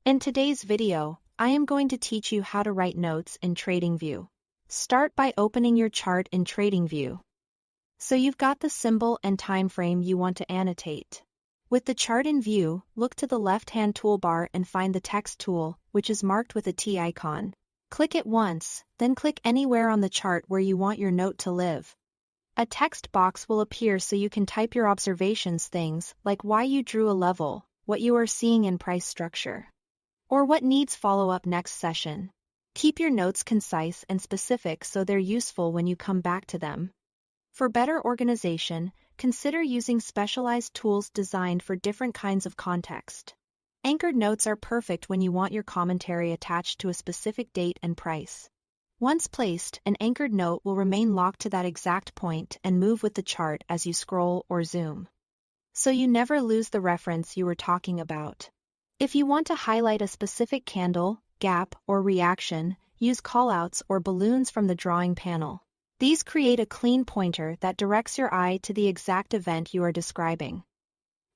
In today's video, I am going to teach you how to write notes in Tradingview. Start by opening your chart in Tradingview. So you've got the symbol and time frame you want to annotate. With the chart in view, look to the left-hand toolbar and find the text tool, which is marked with a T icon. Click it once, then click anywhere on the chart where you want your note to live. A text box will appear so you can type your observations, things like why you drew a level, what you are seeing in price structure, or what needs follow-up next session. Keep your notes concise and specific so they're useful when you come back to them. For better organization, consider using specialized tools designed for different kinds of context. Anchored notes are perfect when you want your commentary attached to a specific date and price. Once placed, an anchored note will remain locked to that exact point and move with the chart as you scroll or zoom, so you never lose the reference you were talking about. If you want to highlight a specific candle, gap, or reaction, use callouts or balloons from the drawing panel. These create a clean pointer that directs your eye to the exact event you are describing,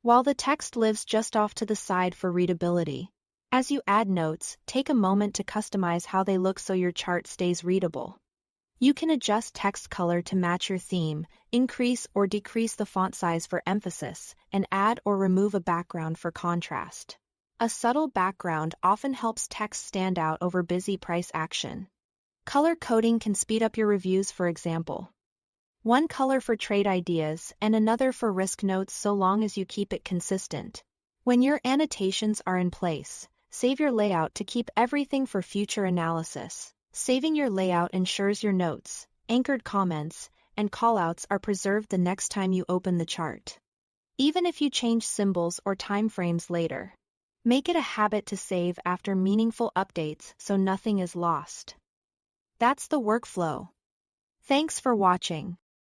while the text lives just off to the side for readability. As you add notes, take a moment to customize how they look so your chart stays readable. You can adjust text color to match your theme, increase or decrease the font size for emphasis, and add or remove a background for contrast. A subtle background often helps text stand out over busy price action. Color coding can speed up your reviews, for example. One color for trade ideas and another for risk notes, so long as you keep it consistent. When your annotations are in place, save your layout to keep everything for future analysis. Saving your layout ensures your notes, anchored comments, and callouts are preserved the next time you open the chart. Even if you change symbols or time frames later, make it a habit to save after meaningful updates so nothing is lost. That's the workflow. Thanks for watching.